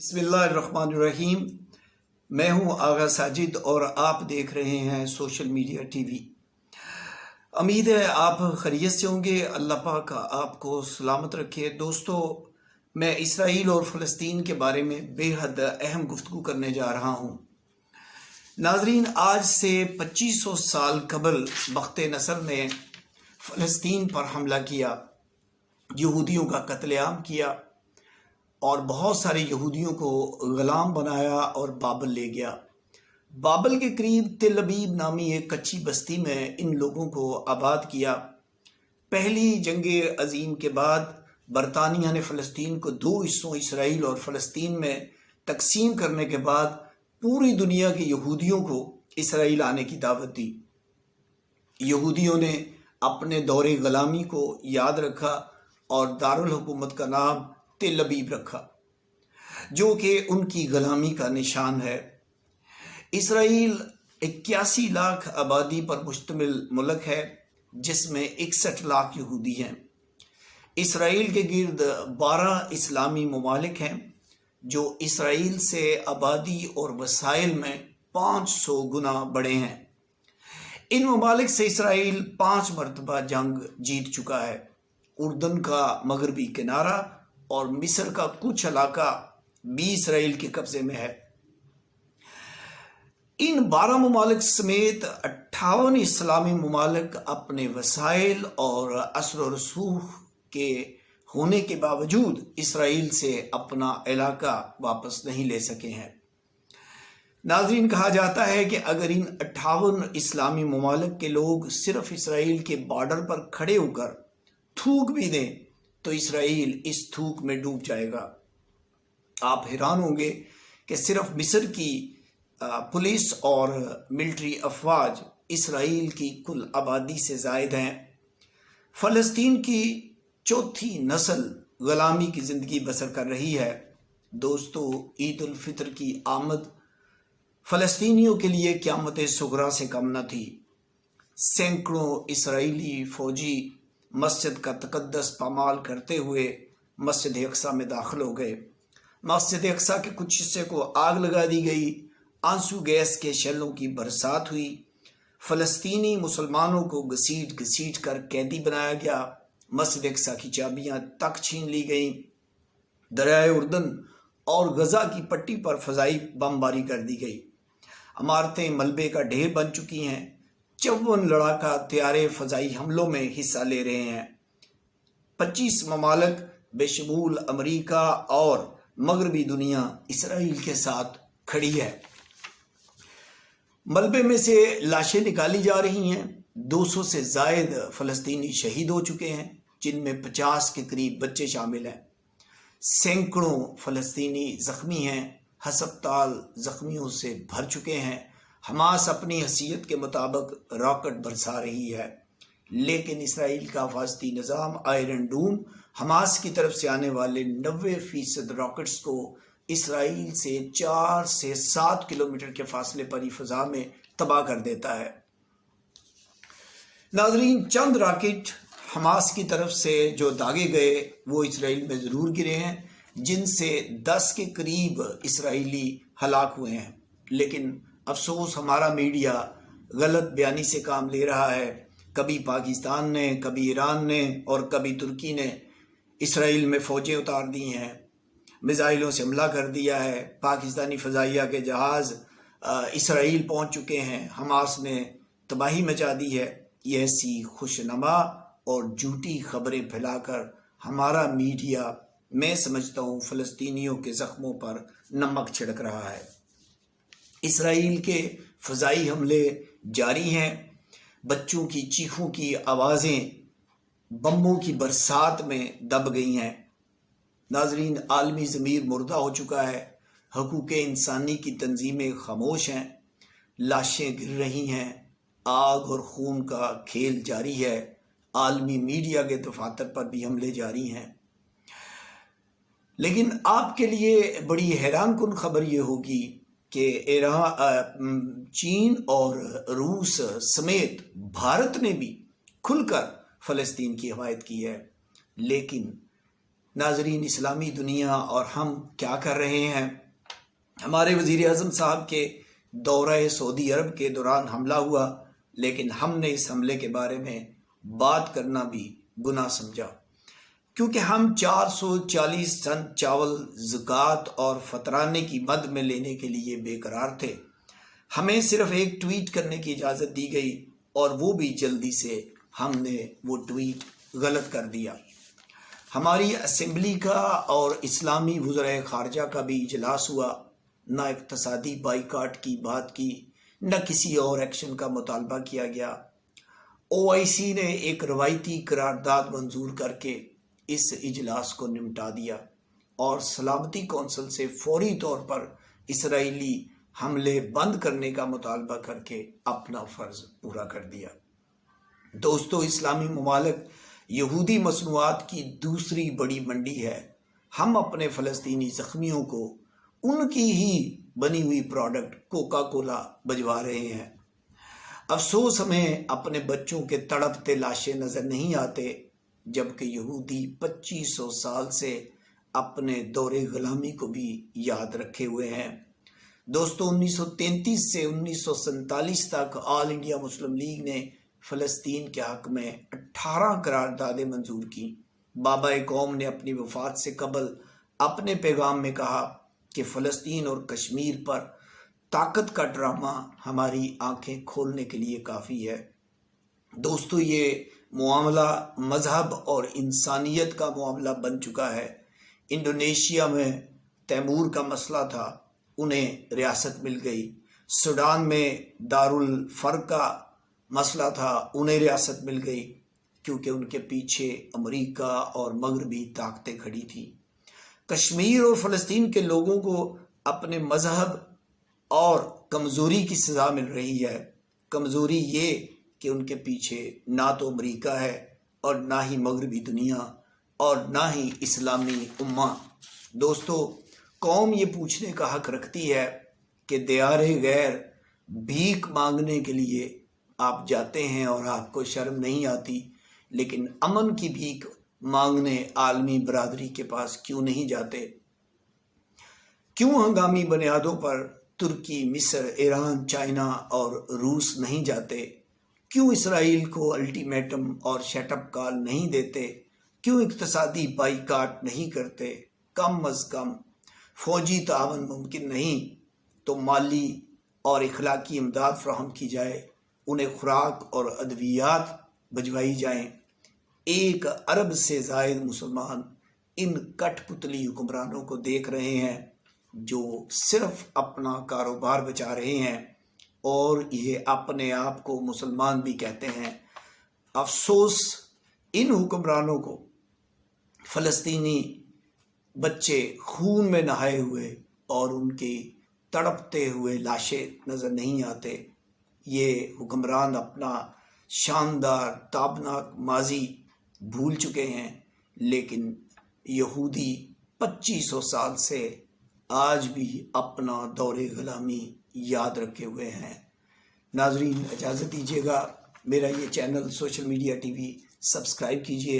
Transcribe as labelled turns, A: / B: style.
A: बिस्मिल्लाहिर्रहमानिर्रहीम। मैं हूं आगा साजिद और आप देख रहे हैं सोशल मीडिया टीवी। उम्मीद है आप खैरियत से होंगे। अल्लाह पाक आपको सलामत रखे। दोस्तों, मैं इसराइल और फ़लस्तीन के बारे में बेहद अहम गुफ्तगू करने जा रहा हूं। नाजरीन, आज से 2500 साल कबल बख्ते नसर ने फ़लस्तीन पर हमला किया, यहूदियों का कत्लेआम किया और बहुत सारे यहूदियों को ग़ुलाम बनाया और बाबल ले गया। बाबल के करीब तिल अबीब नामी एक कच्ची बस्ती में इन लोगों को आबाद किया। पहली जंग अजीम के बाद बरतानिया ने फ़लस्तीन को दो हिस्सों इसराइल और फ़लस्तीन में तकसीम करने के बाद पूरी दुनिया के यहूदियों को इसराइल आने की दावत दी। यहूदियों ने अपने दौरे ग़ुलामी को याद रखा और दारुल हुकूमत का नाम तिल अबीब रखा, जो कि उनकी ग़ुलामी का निशान है। इसराइल 81 लाख आबादी पर मुश्तमिल मुल्क है, जिसमें 61 लाख यहूदी हैं। इसराइल के गिर्द 12 इस्लामी ममालिक हैं, जो इसराइल से आबादी और वसाइल में 500 गुना बड़े हैं। इन ममालिक से इसराइल 5 मरतबा जंग जीत चुका है। उर्दन का मगरबी किनारा और मिस्र का कुछ इलाका भी इसराइल के कब्जे में है। इन 12 ममालिक समेत 58 इस्लामी ममालिक अपने वसाइल और असर और रसूख के होने के बावजूद इसराइल से अपना इलाका वापस नहीं ले सके हैं। नाज़रीन, कहा जाता है कि अगर इन 58 इस्लामी ममालिक के लोग सिर्फ इसराइल के बॉर्डर पर खड़े होकर थूक भी दें तो इसराइल इस थूक में डूब जाएगा। आप हैरान होंगे कि सिर्फ मिस्र की पुलिस और मिलिट्री अफवाज इसराइल की कुल आबादी से ज़ायद हैं। फ़लस्तीन की चौथी नस्ल ग़ुलामी की ज़िंदगी बसर कर रही है। दोस्तों, ईद उल फितर की आमद फ़लस्तीनियों के लिए क़यामत सुगरा से कम न थी। सैकड़ों इसराइली फ़ौजी मस्जिद का तकद्दस पामाल करते हुए मस्जिद अक्सा में दाखिल हो गए। मस्जिद अक्सा के कुछ हिस्से को आग लगा दी गई। आंसू गैस के शैलों की बरसात हुई। फ़लस्तीनी मुसलमानों को घसीट घसीट कर कैदी बनाया गया। मस्जिद अक्सा की चाबियां तक छीन ली गईं। दरियाए उर्दन और गजा की पट्टी पर फ़ज़ाई बमबारी कर दी गई। इमारतें मलबे का ढेर बन चुकी हैं। 54 लड़ाका तैयारे फ़ज़ाई हमलों में हिस्सा ले रहे हैं। 25 ममालिक बेशमूल अमरीका और मगरबी दुनिया इसराइल के साथ खड़ी है। मलबे में से लाशें निकाली जा रही हैं। 200 से ज़ायद फ़लस्तीनी शहीद हो चुके हैं, जिनमें 50 के करीब बच्चे शामिल हैं। सैकड़ों फ़लस्तीनी ज़ख्मी हैं। हस्पताल ज़ख्मियों से भर चुके हैं। हमास अपनी हैसियत के मुताबिक रॉकेट बरसा रही है, लेकिन इसराइल का हिफाजती निज़ाम आयरन डूम हमास की तरफ से आने वाले 90% रॉकेट्स को इसराइल से 4 से 7 किलोमीटर के फासले पर ही फ़ज़ा में तबाह कर देता है। नाज़रीन, चंद रॉकेट हमास की तरफ से जो दागे गए वो इसराइल में ज़रूर गिरे हैं, जिनसे 10 के करीब इसराइली हलाक हुए हैं। लेकिन अफसोस, हमारा मीडिया गलत बयानी से काम ले रहा है। कभी पाकिस्तान ने, कभी ईरान ने और कभी तुर्की ने इसराइल में फ़ौजें उतार दी हैं, मिसाइलों से हमला कर दिया है। पाकिस्तानी फ़ज़ाइया के जहाज़ इसराइल पहुंच चुके हैं। हमास ने तबाही मचा दी है। ये ऐसी खुशनुमा और झूठी खबरें फैलाकर हमारा मीडिया, मैं समझता हूँ, फ़लस्तीनियों के ज़ख्मों पर नमक छिड़क रहा है। इसराइल के फ़ज़ाई हमले जारी हैं। बच्चों की चीखों की आवाज़ें बम्बों की बरसात में दब गई हैं। नाज़रीन, आलमी ज़मीर मुर्दा हो चुका है। हकूक़ इंसानी की तंजीमें खामोश हैं। लाशें गिर रही हैं। आग और खून का खेल जारी है। आलमी मीडिया के दफातर पर भी हमले जारी हैं। लेकिन आपके लिए बड़ी हैरान कुन खबर ये होगी कि चीन और रूस समेत भारत ने भी खुलकर फ़लस्तीन की हिमायत की है। लेकिन ناظرین، اسلامی دنیا اور ہم کیا کر رہے ہیں؟ ہمارے وزیر اعظم صاحب کے دورہ سعودی عرب کے دوران حملہ ہوا، لیکن ہم نے اس حملے کے بارے میں بات کرنا بھی گناہ سمجھا، کیونکہ ہم 440 ٹن چاول زکوٰۃ اور فطرانے کی مد میں لینے کے لیے بے قرار تھے۔ ہمیں صرف ایک ٹویٹ کرنے کی اجازت دی گئی اور وہ بھی جلدی سے ہم نے وہ ٹویٹ غلط کر دیا۔ ہماری اسمبلی کا اور اسلامی وزرائے خارجہ کا بھی اجلاس ہوا، نہ اقتصادی بائیکاٹ کی بات کی، نہ کسی اور ایکشن کا مطالبہ کیا گیا۔ OIC نے ایک روایتی قرارداد منظور کر کے اس اجلاس کو نمٹا دیا اور سلامتی کونسل سے فوری طور پر اسرائیلی حملے بند کرنے کا مطالبہ کر کے اپنا فرض پورا کر دیا۔ دوستو، اسلامی ممالک یہودی مصنوعات کی دوسری بڑی منڈی ہے۔ ہم اپنے فلسطینی زخمیوں کو ان کی ہی بنی ہوئی پروڈکٹ کوکا کولا بھجوا رہے ہیں۔ افسوس، ہمیں اپنے بچوں کے تڑپتے لاشیں نظر نہیں آتے، جبکہ یہودی 2500 سال سے اپنے دور غلامی کو بھی یاد رکھے ہوئے ہیں۔ دوستو، 1933 سے 1947 تک آل انڈیا مسلم لیگ نے فلسطین کے حق میں 18 قراردادیں منظور کی۔ بابا قوم نے اپنی وفات سے قبل اپنے پیغام میں کہا کہ فلسطین اور کشمیر پر طاقت کا ڈرامہ ہماری آنکھیں کھولنے کے لیے کافی ہے۔ دوستو، یہ معاملہ مذہب اور انسانیت کا معاملہ بن چکا ہے۔ انڈونیشیا میں تیمور کا مسئلہ تھا، انہیں ریاست مل گئی۔ سوڈان میں دارالفرق کا مسئلہ تھا، انہیں ریاست مل گئی، کیونکہ ان کے پیچھے امریکہ اور مغربی طاقتیں کھڑی تھیں۔ کشمیر اور فلسطین کے لوگوں کو اپنے مذہب اور کمزوری کی سزا مل رہی ہے۔ کمزوری یہ کہ ان کے پیچھے نہ تو امریکہ ہے اور نہ ہی مغربی دنیا اور نہ ہی اسلامی امہ۔ دوستو، قوم یہ پوچھنے کا حق رکھتی ہے کہ دیار غیر بھیک مانگنے کے لیے آپ جاتے ہیں اور آپ کو شرم نہیں آتی، لیکن امن کی بھیک مانگنے عالمی برادری کے پاس کیوں نہیں جاتے؟ کیوں ہنگامی بنیادوں پر ترکی، مصر، ایران، چائنا اور روس نہیں جاتے؟ کیوں اسرائیل کو الٹیمیٹم اور شٹ اپ کال نہیں دیتے؟ کیوں اقتصادی بائیکاٹ نہیں کرتے؟ کم از کم فوجی تعاون ممکن نہیں تو مالی اور اخلاقی امداد فراہم کی جائے، انہیں خوراک اور ادویات بھجوائی جائیں۔ 1 ارب سے زائد مسلمان ان کٹ پتلی حکمرانوں کو دیکھ رہے ہیں جو صرف اپنا کاروبار بچا رہے ہیں اور یہ اپنے آپ کو مسلمان بھی کہتے ہیں۔ افسوس، ان حکمرانوں کو فلسطینی بچے خون میں نہائے ہوئے اور ان کی تڑپتے ہوئے لاشیں نظر نہیں آتے۔ یہ حکمران اپنا شاندار تابناک ماضی بھول چکے ہیں، لیکن یہودی 2500 سال سے آج بھی اپنا دور غلامی یاد رکھے ہوئے ہیں۔ ناظرین، اجازت دیجیے گا، میرا یہ channel social media T V subscribe کیجیے۔